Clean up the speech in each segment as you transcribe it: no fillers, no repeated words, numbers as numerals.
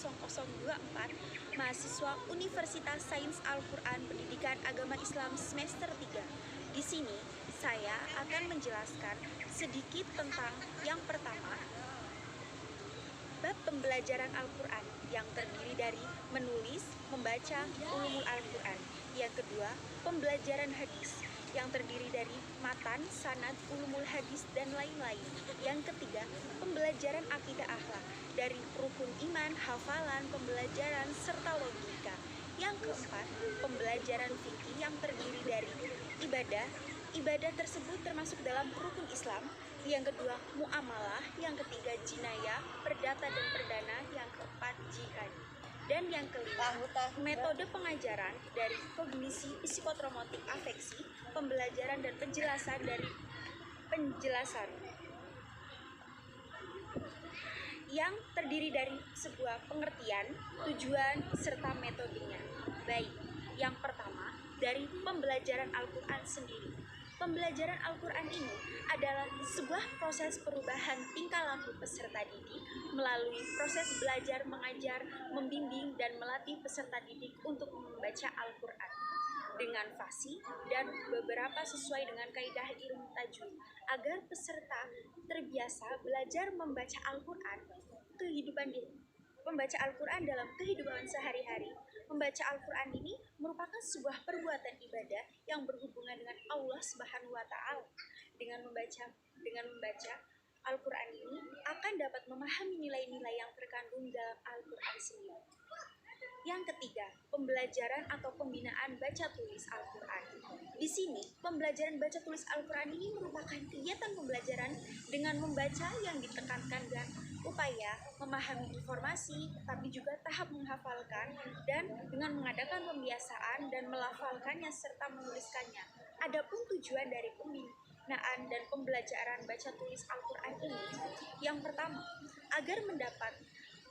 0024, mahasiswa Universitas Sains Al-Quran Pendidikan Agama Islam semester 3. Di sini saya akan menjelaskan sedikit tentang yang pertama, bab pembelajaran Al-Quran yang terdiri dari menulis, membaca, ulumul Al-Quran. Yang kedua, pembelajaran hadis yang terdiri dari matan, sanad, ulumul hadis, dan lain-lain. Yang ketiga, pembelajaran akidah akhlak dari rukun iman, hafalan, pembelajaran, serta logika. Yang keempat, pembelajaran fikih yang terdiri dari ibadah. Ibadah tersebut termasuk dalam rukun Islam. Yang kedua, muamalah. Yang ketiga, jinayah, perdata dan perdana. Yang keempat, jihad. Dan yang kelima, metode pengajaran dari kognisi psikotromotik afeksi, pembelajaran dan penjelasan dari penjelasan yang terdiri dari sebuah pengertian, tujuan, serta metodenya. Baik, yang pertama dari pembelajaran Al-Quran sendiri. Pembelajaran Al-Quran ini adalah sebuah proses perubahan tingkah laku peserta didik melalui proses belajar, mengajar, membimbing, dan melatih peserta didik untuk membaca Al-Quran dengan fasih dan beberapa sesuai dengan kaidah ilmu tajwid agar peserta terbiasa belajar membaca Al-Quran membaca Al-Quran dalam kehidupan sehari-hari. Membaca Al-Quran ini merupakan sebuah perbuatan ibadah yang berhubungan dengan Allah Subhanahu wa Ta'ala. Dengan membaca Al-Quran ini akan dapat memahami nilai-nilai yang terkandung dalam Al-Quran sendiri. Yang ketiga, pembelajaran atau pembinaan baca tulis Al-Quran. Di sini, pembelajaran baca tulis Al-Quran ini merupakan kegiatan pembelajaran dengan membaca yang ditekankan dan upaya memahami informasi, tapi juga tahap menghafalkan dan dengan mengadakan pembiasaan dan melafalkannya serta menuliskannya. Adapun tujuan dari pembinaan dan pembelajaran baca tulis Al-Quran ini, yang pertama, agar mendapat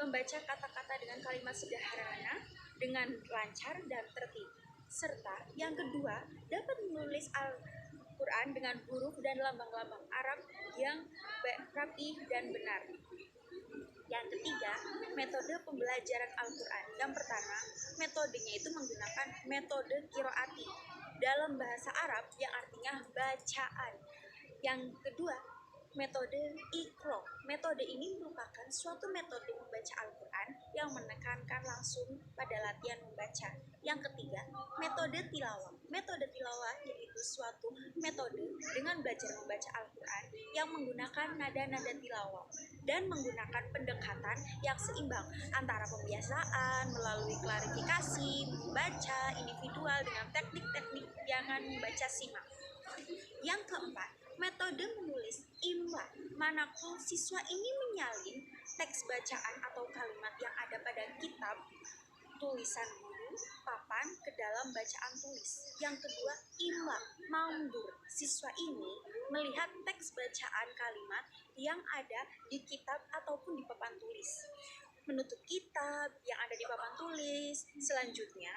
membaca kata-kata dengan kalimat sederhana, dengan lancar dan tertib. Serta yang kedua, dapat menulis Al-Quran dengan huruf dan lambang-lambang Arab yang rapi dan benar. Yang ketiga, metode pembelajaran Al-Quran. Yang pertama, metodenya itu menggunakan metode qiraati dalam bahasa Arab yang artinya bacaan. Yang kedua, metode Iqra. Metode ini merupakan suatu metode membaca Al-Quran yang menekankan langsung pada latihan membaca. Yang ketiga, metode tilawah. Metode tilawah yaitu suatu metode dengan belajar membaca Al-Quran yang menggunakan nada-nada tilawah dan menggunakan pendekatan yang seimbang antara pembiasaan melalui klarifikasi, membaca individual dengan teknik-teknik jangan membaca simak. Yang keempat, metode menulis imla, manakala siswa ini menyalin teks bacaan atau kalimat yang ada pada kitab tulisan guru papan ke dalam bacaan tulis. Yang kedua, imla, maundur. Siswa ini melihat teks bacaan kalimat yang ada di kitab ataupun di papan tulis, menutup kitab yang ada di papan tulis. Selanjutnya,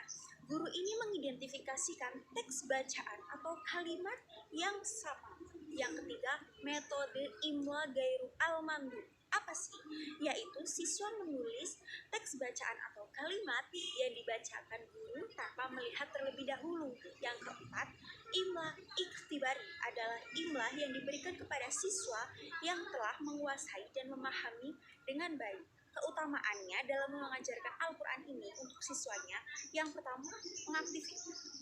guru ini mengidentifikasikan teks bacaan atau kalimat yang sama. Yang ketiga, metode imla gairu al-mamdu. Apa sih? Yaitu siswa menulis teks bacaan atau kalimat yang dibacakan guru tanpa melihat terlebih dahulu. Yang keempat, imla ikhtibari adalah imla yang diberikan kepada siswa yang telah menguasai dan memahami dengan baik. Keutamaannya dalam mengajarkan Al-Quran ini untuk siswanya, yang pertama,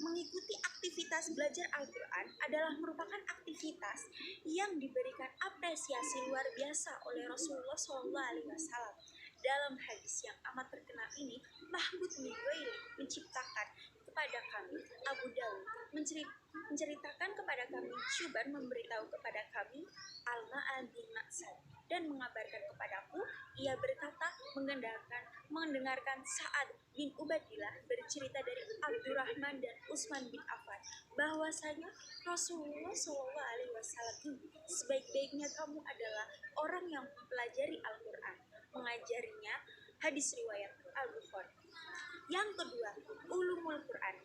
mengikuti aktivitas belajar Al-Quran adalah merupakan aktivitas yang diberikan apresiasi luar biasa oleh Rasulullah SAW. Dalam hadis yang amat terkenal ini, Mahmud bin Waili menciptakan kepada kami, Abu Dawud menceritakan kepada kami, Syuban memberitahu kepada kami, Al-Ma'al bin Ma'sad, dan mengabarkan kepadaku, ia berkata mendengarkan Sa'ad bin Ubadillah bercerita dari Abdurrahman dan Utsman bin Affan bahwasanya Rasulullah SAW ini sebaik-baiknya kamu adalah orang yang mempelajari Al-Quran, mengajarinya. Hadis riwayat Al-Bukhari. Yang kedua, ulumul Quran.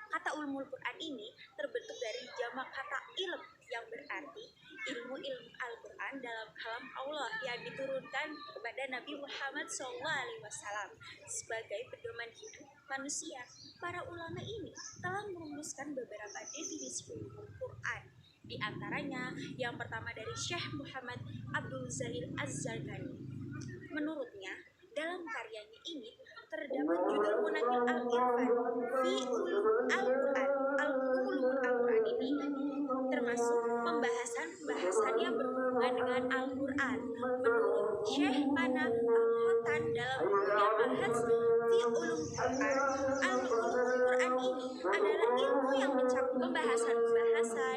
Kata ulumul Quran ini terbentuk dari jamak kata ilm yang berarti ilmu-ilmu Al-Quran dalam kalam Allah yang diturunkan kepada Nabi Muhammad SAW sebagai pedoman hidup manusia. Para ulama ini telah merumuskan beberapa definisi ulumul Quran. Di antaranya, yang pertama dari Syekh Muhammad Abdul Zalil Az-Zarqani. Menurutnya, dalam karyanya ini terdapat judul Munakil Al-Irfan fi Ulum Al-Quran. Ulumul Al-Quran ini termasuk pembahasan yang berhubungan dengan Al-Quran. Menurut Syekh Mana Al-Khotan dalam bukunya Bahas fi Ulum Quran, Al-Ulumul Quran ini adalah ilmu yang mencakup pembahasan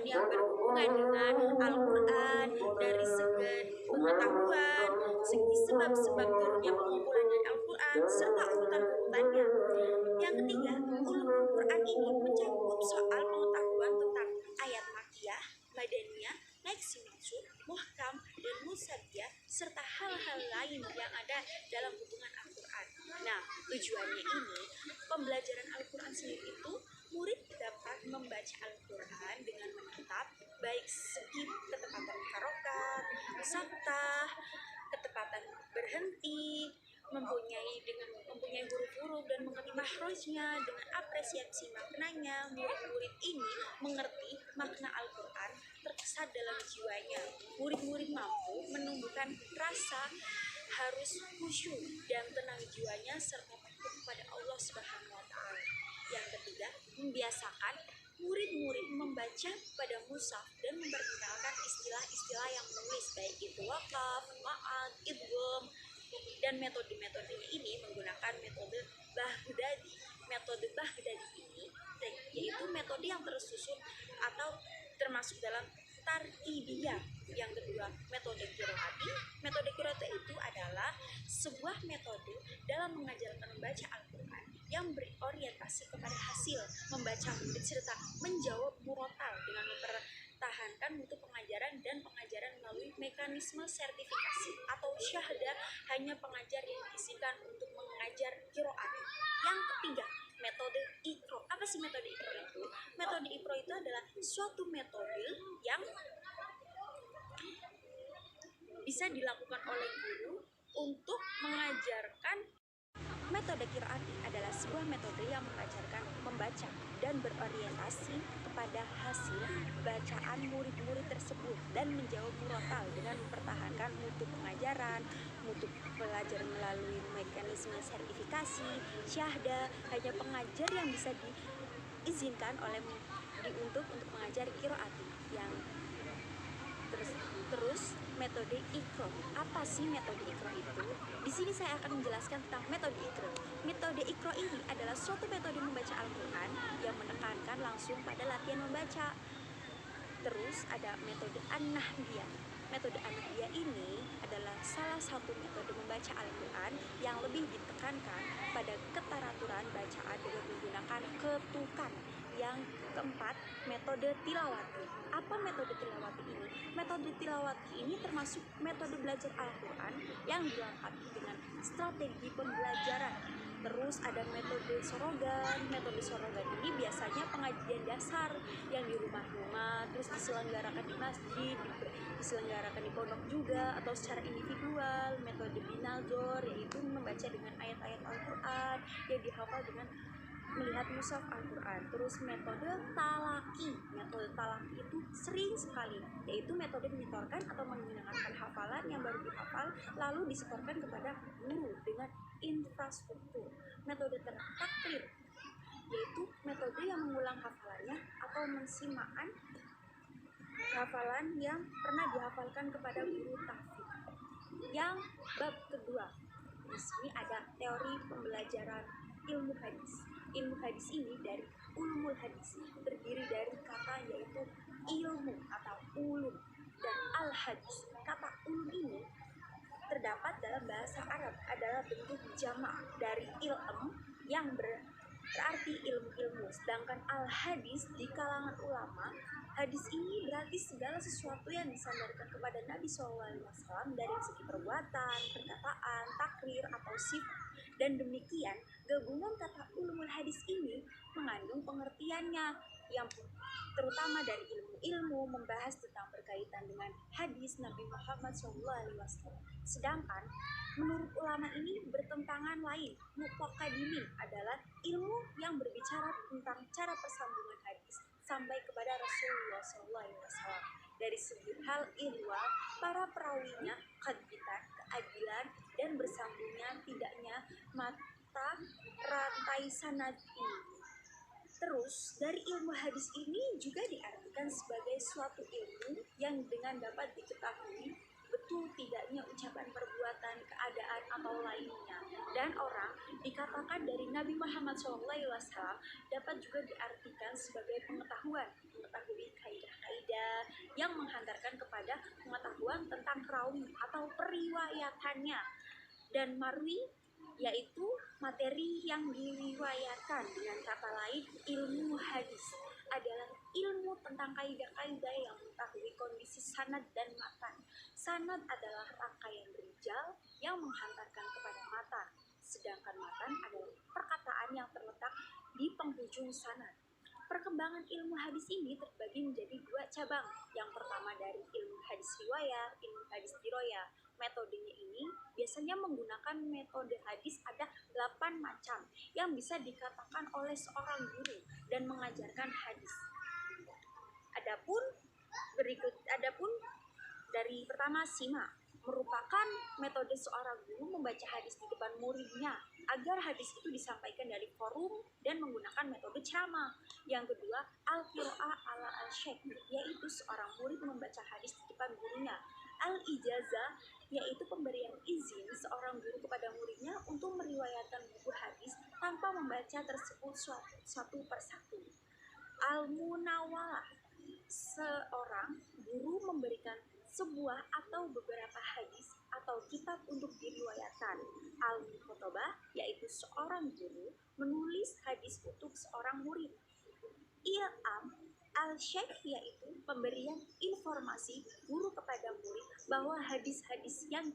yang berhubungan dengan Al-Quran dari segi pengetahuan, segi sebab-sebab turunnya pengumpulan dari Al-Quran, serta urutan-urutannya. Yang ketiga, ulumul Quran ini mencakup soal pengetahuan tentang ayat makiyah, madaniyah, naik mansur, muhkam, dan musabbiyah, serta hal-hal lain yang ada dalam hubungan Al-Quran. Nah, tujuannya ini, pembelajaran Al-Quran sendiri itu, murid dapat membaca Al-Quran dengan menatap, baik segi ketepatan harokat, saktah, ketepatan berhenti, mempunyai huruf-huruf dan mengerti mahrojnya dengan apresiasi maknanya. Murid-murid ini mengerti makna Al-Quran terkesat dalam jiwanya. Murid-murid mampu menumbuhkan rasa harus khusyuk dan tenang jiwanya serta takut kepada Allah Subhanahu wa Ta'ala. Yang ketiga, membiasakan murid-murid membaca pada mushaf dan memperkenalkan istilah-istilah yang menulis, baik itu wakaf, ma'ad, idgham, dan metode-metodenya ini menggunakan metode Baghdadi. Metode Baghdadi ini yaitu metode yang tersusun atau termasuk dalam tartibiyah. Yang kedua, metode qiraati. Metode qiraati itu adalah sebuah metode dalam mengajarkan membaca Al-Quran yang berorientasi kepada hasil membaca murid serta menjawab murotal dengan mempertahankan mutu pengajaran dan pengajaran melalui mekanisme sertifikasi atau syahada hanya pengajar yang diizinkan untuk mengajar qiraat. Yang ketiga, metode Iqra. Apa sih metode Iqra itu? Metode Iqra itu adalah suatu metode yang bisa dilakukan oleh guru untuk mengajarkan. Metode qiraati adalah sebuah metode yang mengajarkan membaca dan berorientasi kepada hasil bacaan murid-murid tersebut dan menjawab murotal dengan mempertahankan mutu pengajaran, mutu pelajaran melalui mekanisme sertifikasi, syahda, hanya pengajar yang bisa diizinkan untuk mengajar qiraati. Yang terus metode Iqra. Apa sih metode Iqra itu? Di sini saya akan menjelaskan tentang metode Iqra. Metode Iqra ini adalah suatu metode membaca Al-Quran yang menekankan langsung pada latihan membaca. Terus ada metode An-Nahdiyah. Metode An-Nahdiyah ini adalah salah satu metode membaca Al-Quran yang lebih ditekankan pada keteraturan bacaan dengan menggunakan ketukan. Yang keempat, metode tilawati. Apa metode tilawati ini? Metode tilawati ini termasuk metode belajar Al-Quran yang dilengkapi dengan strategi pembelajaran. Terus ada metode sorogan. Metode sorogan ini biasanya pengajian dasar yang di rumah-rumah, terus diselenggarakan di masjid, diselenggarakan di pondok juga, atau secara individual. Metode binazor, yaitu membaca dengan ayat-ayat Al-Quran yang dihafal dengan melihat mushaf Al-Quran. Terus metode talaki. Metode talaki itu sering sekali, yaitu metode menyetorkan atau menggunakan hafalan yang baru dihafal lalu disetorkan kepada guru dengan infrastruktur. Metode takrir, yaitu metode yang mengulang hafalannya atau mensimaan hafalan yang pernah dihafalkan kepada guru tahfidz. Yang bab kedua, di sini ada teori pembelajaran ilmu hadis. Ilmu hadis ini dari ulumul hadis, terdiri dari kata yaitu ilmu atau ulum dan al-hadis. Kata ulum ini terdapat dalam bahasa Arab, adalah bentuk jamak dari ilm yang berarti ilmu-ilmu. Sedangkan al-hadis di kalangan ulama, hadis ini berarti segala sesuatu yang disandarkan kepada Nabi SAW dari segi perbuatan, perkataan, takrir, atau sifat. Dan demikian, gabungan kata ulumul hadis ini mengandung pengertiannya yang terutama dari ilmu-ilmu membahas tentang berkaitan dengan hadis Nabi Muhammad SAW. Sedangkan menurut ulama ini bertentangan lain. Muqaddimiin adalah ilmu yang berbicara tentang cara persambungan hadis sampai kepada Rasulullah SAW. Dari segi hal ihwal, para perawinya, keadilan, dan bersambungnya tidaknya mata rantai sanad ini. Terus, dari ilmu hadis ini juga diartikan sebagai suatu ilmu yang dengan dapat diketahui betul tidaknya ucapan, perbuatan, keadaan, atau lainnya. Dan orang dikatakan dari Nabi Muhammad SAW dapat juga diartikan sebagai pengetahuan, mengetahui kaidah-kaidah yang menghantarkan kepada pengetahuan tentang rawi atau periwayatannya. Dan marwi yaitu materi yang diriwayatkan. Dengan kata lain, ilmu hadis adalah ilmu tentang kaidah-kaidah yang mengetahui kondisi sanad dan matan. Sanad adalah rangkaian rijal yang menghantarkan kepada matan, sedangkan matan adalah perkataan yang terletak di penghujung sanad. Perkembangan ilmu hadis ini terbagi menjadi dua cabang. Yang pertama dari ilmu hadis riwayat, ilmu hadis diroya. Metodenya ini biasanya menggunakan metode hadis ada 8 macam yang bisa dikatakan oleh seorang guru dan mengajarkan hadis. Adapun dari pertama simak merupakan metode seorang guru membaca hadis di depan muridnya agar hadis itu disampaikan dari forum dan menggunakan metode ceramah. Yang kedua, al-qira'ah ala al-syekh, yaitu seorang murid membaca hadis di depan gurunya. Al-ijazah, yaitu pemberian izin seorang guru kepada muridnya untuk meriwayatkan buku hadis tanpa membaca tersebut satu persatu. Al-munawalah, seorang guru memberikan sebuah atau beberapa hadis atau kitab untuk diriwayatkan. Al-mukhotobah, yaitu seorang guru menulis hadis untuk seorang murid. Ilham al-syekh, yaitu pemberian informasi guru kepada murid bahwa hadis-hadis yang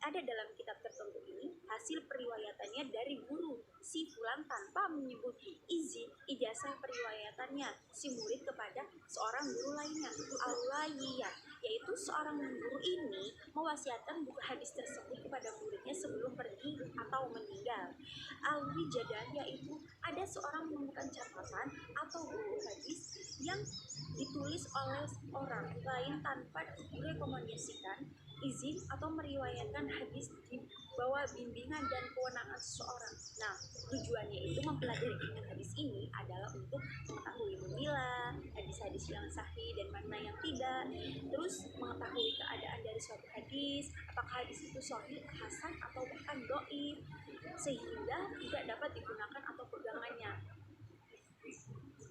ada dalam kitab tertentu ini hasil periwayatannya dari guru si fulan tanpa menyebut izin ijazah periwayatannya si murid kepada seorang guru lainnya. Al-waliyah, yaitu seorang guru ini mewasiatkan buku hadis tersebut kepada muridnya sebelum pergi atau meninggal. Al-wijadah, yaitu ada seorang menemukan catatan atau buku hadis yang ditulis oleh orang lain tanpa direkomendasikan izin atau meriwayatkan hadis di bawah bimbingan dan kewenangan seseorang. Nah, tujuannya itu mempelajari ilmu hadis ini adalah untuk mengetahui memilah hadis-hadis yang sahih dan mana yang tidak, terus mengetahui keadaan dari suatu hadis, apakah hadis itu sahih, hasan, atau bahkan dhaif, sehingga tidak dapat digunakan atau pegangannya.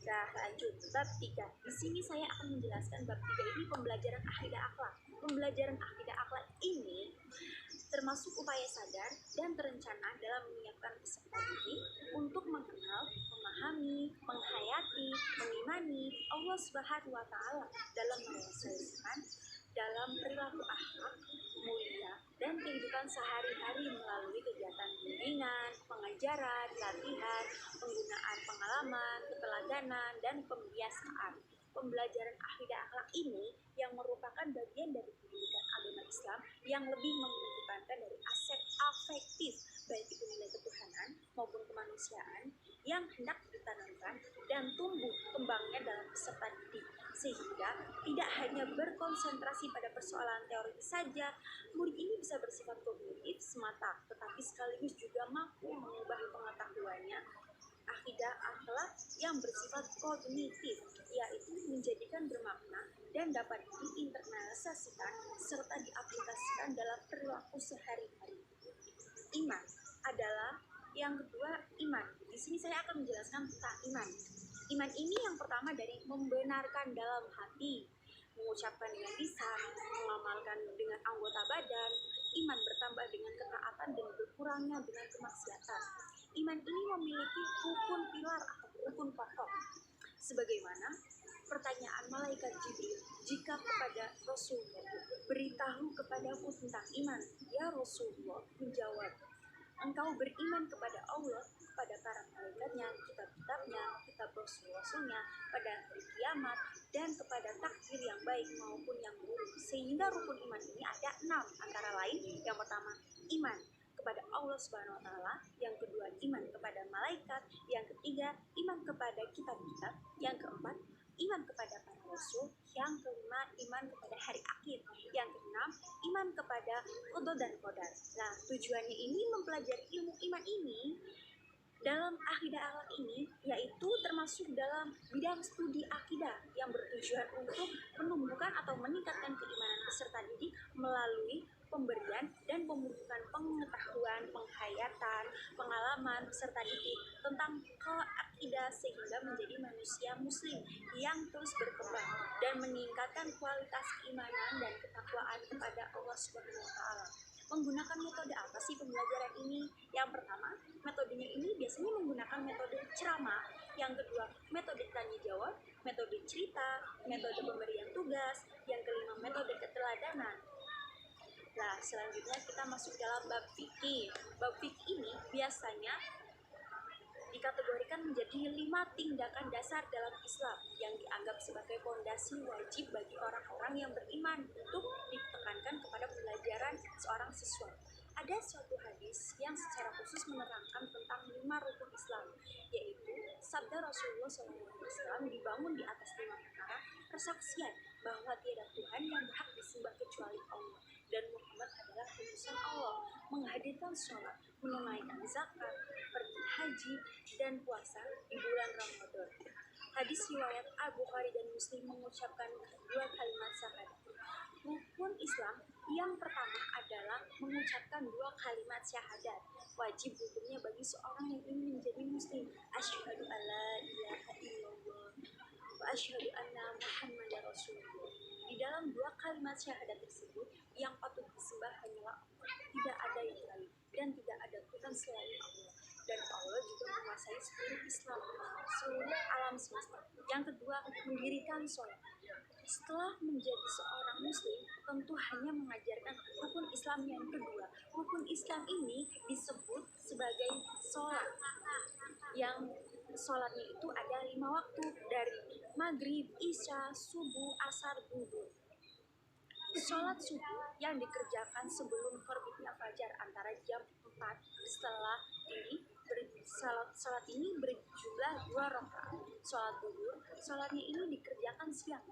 Nah, lanjut bab 3. Di sini saya akan menjelaskan bab 3 ini pembelajaran akidah akhlak. Pembelajaran akidah akhlak ini termasuk upaya sadar dan terencana dalam menyiapkan peserta didik untuk mengenal, memahami, menghayati, mengimani Allah Subhanahu wa taala dalam merealisasikan dalam perilaku akhlak mulia dan kehidupan sehari-hari melalui kegiatan bimbingan, pengajaran, latihan, penggunaan pengalaman, keteladanan, dan pembiasaan. Pembelajaran akidah akhlak ini yang merupakan bagian dari pendidikan agama Islam yang lebih mengedepankan dari aspek afektif baik itu nilai ketuhanan maupun kemanusiaan yang hendak ditanamkan dan tumbuh kembangnya dalam peserta didik, sehingga tidak hanya berkonsentrasi pada persoalan teoritis saja, murid ini bisa bersifat kognitif semata, tetapi sekaligus juga mampu mengubah pengetahuannya. Akidah akhlak yang bersifat kognitif, yaitu menjadikan bermakna dan dapat diinternalisasikan serta diaplikasikan dalam perilaku sehari-hari. Iman adalah yang kedua, iman. Di sini saya akan menjelaskan tentang iman. Iman ini yang pertama dari membenarkan dalam hati, mengucapkan dengan lisan, mengamalkan dengan anggota badan. Iman bertambah dengan ketaatan dan berkurangnya dengan kemaksiatan. Iman ini memiliki rukun pilar atau rukun pokok. Sebagaimana pertanyaan malaikat Jibril jika kepada Rasulullah, beritahu kepadaku tentang iman. Ya Rasulullah menjawab, engkau beriman kepada Allah, kepada para malaikatnya, kitab-kitabnya, kitab rasul-rasulnya, pada hari kiamat, dan kepada takdir yang baik maupun yang buruk. Sehingga rukun iman ini ada 6, antara lain yang pertama iman kepada Allah Subhanahu wa taala, yang kedua iman kepada malaikat, yang ketiga iman kepada kitab-kitab, yang keempat iman kepada para rasul, yang kelima iman kepada hari akhir, yang keenam iman kepada qada dan qadar. Nah, tujuannya ini mempelajari ilmu iman ini dalam akidah akhlak ini, yaitu termasuk dalam bidang studi akidah yang bertujuan untuk menumbuhkan atau meningkatkan keimanan peserta didik melalui pemberian dan pembentukan pengetahuan, penghayatan, pengalaman peserta didik tentang akidah sehingga menjadi manusia muslim yang terus berkembang dan meningkatkan kualitas keimanan dan ketakwaan kepada Allah Subhanahu wa taala. Menggunakan metode apa sih pembelajaran ini? Yang pertama, metodenya ini biasanya menggunakan metode ceramah. Yang kedua, metode tanya jawab, metode cerita, metode pemberian tugas. Yang kelima, metode keteladanan. Nah, selanjutnya kita masuk dalam bab fikih. Bab fikih ini biasanya dikategorikan menjadi 5 tindakan dasar dalam Islam yang dianggap sebagai fondasi wajib bagi orang-orang yang beriman untuk ditekankan kepada pembelajaran seorang siswa. Ada suatu hadis yang secara khusus menerangkan tentang 5 rukun Islam, yaitu sabda Rasulullah SAW dibangun di atas 5 perkara: kesaksian bahwa tiada Tuhan yang berhak disembah kecuali Allah dan Muhammad adalah utusan Allah, menghadirkan sholat, menunaikan zakat, pergi haji, dan puasa di bulan Ramadan. Hadis riwayat Al-Bukhari dan Muslim mengucapkan 2 kalimat syahadat. Rukun Islam yang pertama adalah mengucapkan 2 kalimat syahadat. Wajib hukumnya bagi seorang yang ingin menjadi muslim. Asyhadu alla ilaha illallah wa asyhadu anna Muhammadar Rasulullah. Di dalam 2 kalimat syahadat tersebut, yang patut disembah hanyalah Allah, tidak ada yang lain, dan tidak ada Tuhan selain Allah. Dan Allah juga menguasai seluruh Islam, seluruh alam semesta. Yang kedua, mendirikan sholat. Setelah menjadi seorang muslim, tentu hanya mengajarkan rukun Islam yang kedua. Rukun Islam ini disebut sebagai sholat, yang sholatnya itu ada 5 waktu, dari maghrib, isya, subuh, asar, zuhur. Sholat subuh yang dikerjakan sebelum terbitnya fajar antara jam 4 setelah ini sholat ini berjumlah 2 rakaat. Sholat zuhur, sholatnya ini dikerjakan siang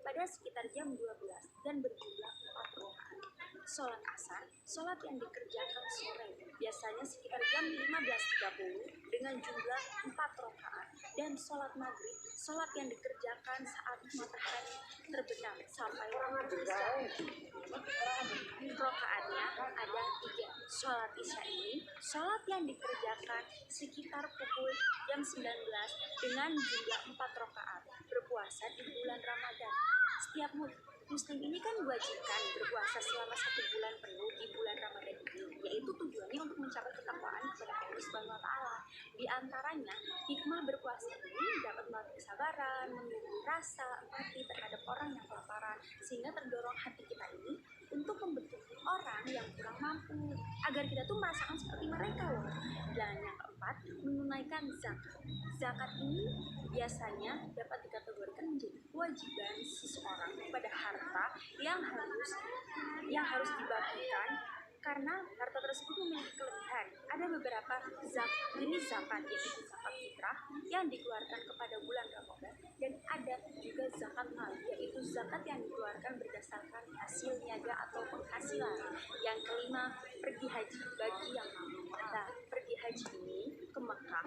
pada sekitar jam 12 dan berjumlah 4 rakaat. Sholat asar, sholat yang dikerjakan sore, biasanya sekitar jam 15.30 dengan jumlah 4 rakaat. Dan sholat maghrib, sholat yang dikerjakan saat matahari terbenam sampai waktu isya. Rakaatnya ada 3. Sholat isya ini sholat yang dikerjakan sekitar pukul jam 19 dengan jumlah 4 rakaat. Berpuasa di bulan Ramadan. Setiap muslim ini kan diwajibkan berpuasa selama 1 bulan penuh di bulan Ramadan ini, yaitu tujuannya untuk mencapai ketakwaan kepada Allah Subhanahu wa taala. Di antaranya, hikmah berpuasa ini dapat melatih kesabaran, menumbuh rasa empati terhadap orang yang kelaparan, sehingga terdorong hati kita ini untuk membentuk orang yang kurang mampu, agar kita tuh merasakan seperti mereka loh. Dan yang keempat, menunaikan zakat. Zakat ini biasanya dapat dikategorikan menjadi kewajiban seseorang pada harta yang harus dibagikan, karena harta tersebut memiliki kelebihan. Ada beberapa jenis zakat, yaitu zakat fitrah yang dikeluarkan kepada bulan Ramadan, dan ada juga zakat mal, yaitu zakat yang dikeluarkan berdasarkan hasil niaga atau penghasilan. Yang kelima, pergi haji bagi yang mampu. Nah, pergi haji ini ke Mekah,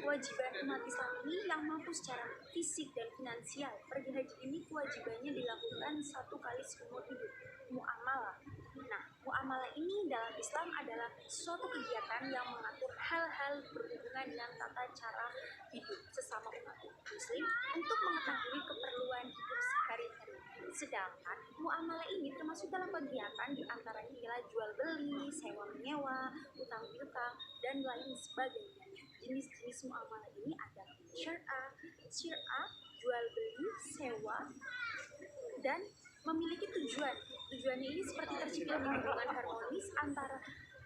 kewajiban umat Islam ini yang mampu secara fisik dan finansial. Pergi haji ini kewajibannya dilakukan 1 kali seumur hidup, muamalah. Nah, muamalah ini dalam Islam adalah suatu kegiatan yang mengatur hal-hal berhubungan dengan tata cara hidup sesama umat muslim untuk mengetahui keperluan hidup sehari-hari. Sedangkan muamalah ini termasuk dalam kegiatan diantaranya ialah jual beli, sewa menyewa, utang piutang, dan lain sebagainya. Jenis-jenis muamalah ini ada syir'ah, jual beli, sewa, dan memiliki tujuan. Tujuannya ini seperti tercipta hubungan harmonis antara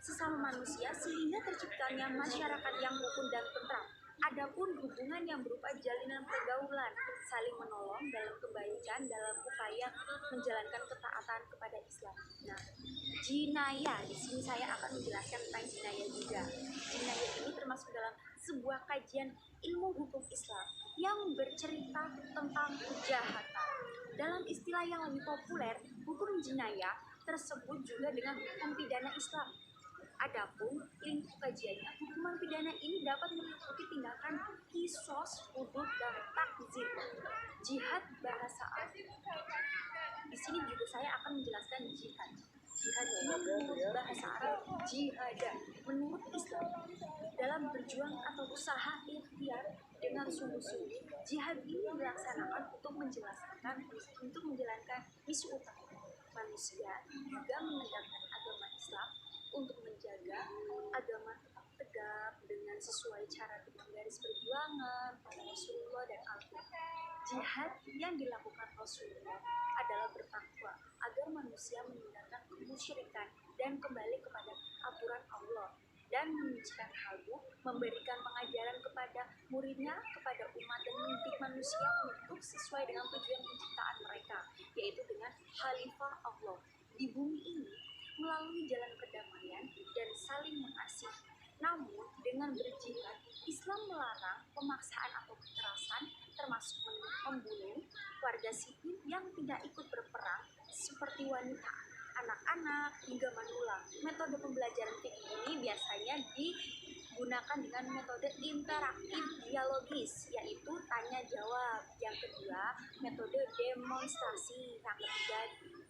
sesama manusia sehingga terciptanya masyarakat yang rukun dan tentram. Adapun hubungan yang berupa jalinan pergaulan, saling menolong dalam kebaikan dalam upaya menjalankan ketaatan kepada Islam. Nah, jinayah, di sini saya akan menjelaskan tentang jinayah juga. Jinayah ini termasuk dalam sebuah kajian ilmu hukum Islam yang bercerita tentang kejahatan. Dalam istilah yang lebih populer, hukum jinayah tersebut juga dengan hukum pidana Islam. Adapun lingkup kajiannya, hukuman pidana ini dapat meliputi tindakan kisos, hudud, dan takzir. Jihad bahasa Arab. Di sini juga saya akan menjelaskan jihad. Jihad ini menurut bahasa Arab jihadah. Menurut Islam, dalam berjuang atau usaha ikhtiar dengan sungguh-sungguh, jihad ini dilaksanakan untuk menjalankan misi utama manusia, juga menegakkan agama Islam untuk menjaga agama tetap tegak dengan sesuai cara dengan garis perjuangan para Rasulullah dan Al-Quran. Jihad yang dilakukan Rasulullah adalah bertakwa agar manusia meninggalkan kemusyrikan dan kembali kepada aturan Allah, dan menyucikan kalbu, memberikan pengajaran kepada muridnya, kepada umat, dan mendidik manusia untuk sesuai dengan tujuan penciptaan mereka, yaitu dengan khalifah Allah di bumi ini melalui jalan perdamaian dan saling mengasihi. Namun, dengan berjihad, Islam melarang pemaksaan atau kekerasan, termasuk membunuh warga sipil yang tidak ikut berperang, seperti wanita, anak-anak, hingga manula. Metode pembelajaran fikih ini biasanya digunakan dengan metode interaktif dialogis, yaitu tanya jawab. Yang kedua, metode demonstrasi. Yang ketiga,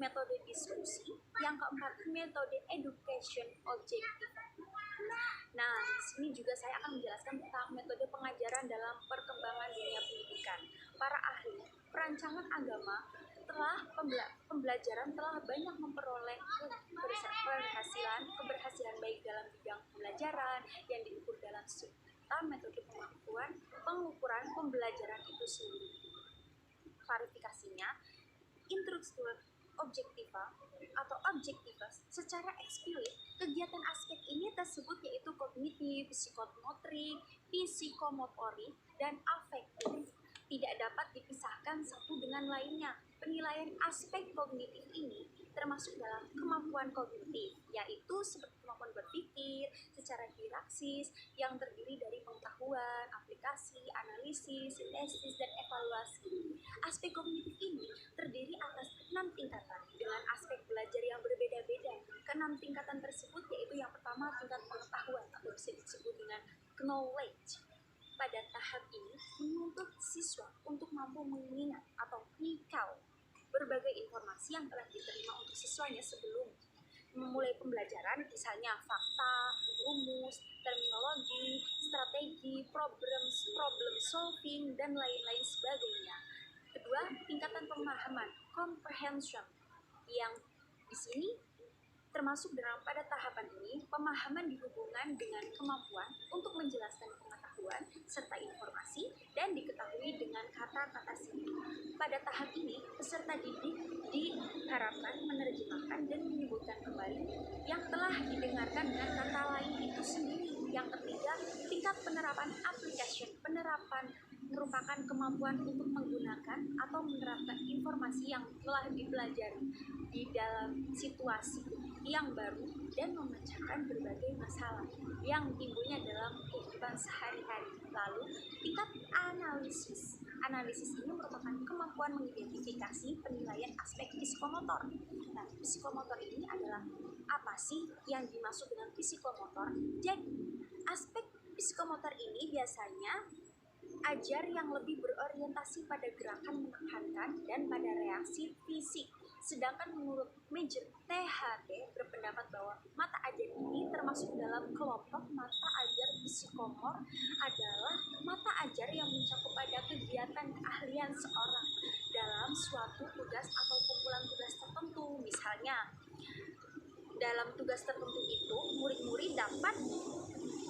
metode diskusi. Yang keempat, metode education objective. Nah, di sini juga saya akan menjelaskan tentang metode pengajaran dalam perkembangan dunia pendidikan. Para ahli perancangan agama telah pembelajaran telah banyak memperoleh keberhasilan baik dalam bidang pembelajaran yang diukur dalam metode pengukuran pembelajaran itu sendiri. Klarifikasinya, instruktur objektiva atau objektivas secara eksplisit kegiatan aspek ini tersebut yaitu kognitif, psikomotorik, psikomotorik, dan afektif tidak dapat dipisahkan satu dengan lainnya. Penilaian aspek kognitif ini termasuk dalam kemampuan kognitif, yaitu seperti kemampuan berpikir secara hierarkis yang terdiri dari pengetahuan, aplikasi, analisis, sintesis, dan evaluasi. Aspek kognitif ini terdiri atas 6 tingkatan dengan aspek belajar yang berbeda-beda. Ke-6 tingkatan tersebut yaitu yang pertama tingkat pengetahuan atau bisa disebut dengan knowledge. Pada tahap ini menuntut siswa untuk mampu mengingat atau recall berbagai informasi yang telah diterima untuk siswanya sebelum memulai pembelajaran, misalnya fakta, rumus, terminologi, strategi, problem solving, dan lain-lain sebagainya. Kedua, tingkatan pemahaman, comprehension, yang di sini termasuk dalam pada tahapan ini pemahaman dihubungkan dengan kemampuan untuk menjelaskan pengetahuan serta informasi dan diketahui dengan kata-kata sendiri. Pada tahap ini peserta didik diharapkan menerjemahkan dan menyebutkan kembali yang telah didengarkan dengan kata lain itu sendiri. Yang ketiga, tingkat penerapan application. Penerapan merupakan kemampuan untuk menggunakan atau menerapkan informasi yang telah dipelajari di dalam situasi yang baru dan memecahkan berbagai masalah yang timbulnya dalam kehidupan sehari-hari. Lalu, tingkat analisis. Analisis ini merupakan kemampuan mengidentifikasi penilaian aspek psikomotor. Nah, psikomotor ini adalah apa sih yang dimaksud dengan psikomotor? Jadi, aspek psikomotor ini biasanya ajar yang lebih berorientasi pada gerakan menekankan dan pada reaksi fisik. Sedangkan menurut Major THT berpendapat bahwa mata ajar ini termasuk dalam kelompok mata ajar psikomor adalah mata ajar yang mencakup pada kegiatan keahlian seorang dalam suatu tugas atau kumpulan tugas tertentu. Misalnya, dalam tugas tertentu itu murid-murid dapat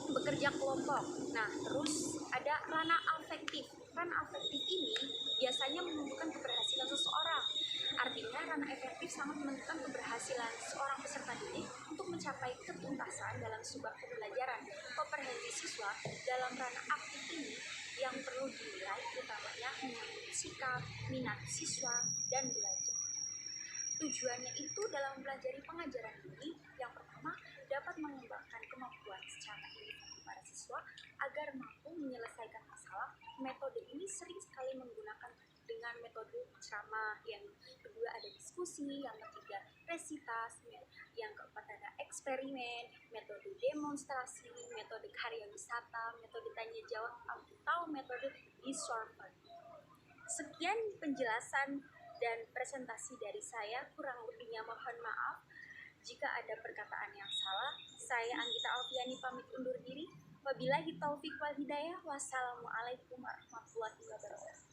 bekerja kelompok. Nah, terus ada ranah afektif. Ranah afektif ini biasanya menunjukkan keberhasilan seseorang. Artinya, ranah efektif sangat menentukan keberhasilan seorang peserta didik untuk mencapai ketuntasan dalam sebuah pembelajaran. Komprehensi siswa dalam ranah aktif ini yang perlu dinilai utamanya menyangkut sikap, minat siswa, dan belajar. Tujuannya itu dalam mempelajari pengajaran ini, yang pertama dapat mengembangkan kemampuan secara individu para siswa agar mampu menyelesaikan masalah. Metode ini sering sekali menggunakan dengan metode ceramah, yang kedua ada diskusi, yang ketiga resitas, yang keempat ada eksperimen, metode demonstrasi, metode karya wisata, metode tanya jawab, atau metode e-solver. Sekian penjelasan dan presentasi dari saya, kurang lebihnya mohon maaf. Jika ada perkataan yang salah, saya Anggita Alfiani pamit undur diri. Wabillahi taufiq wal hidayah. Wassalamualaikum warahmatullahi wabarakatuh.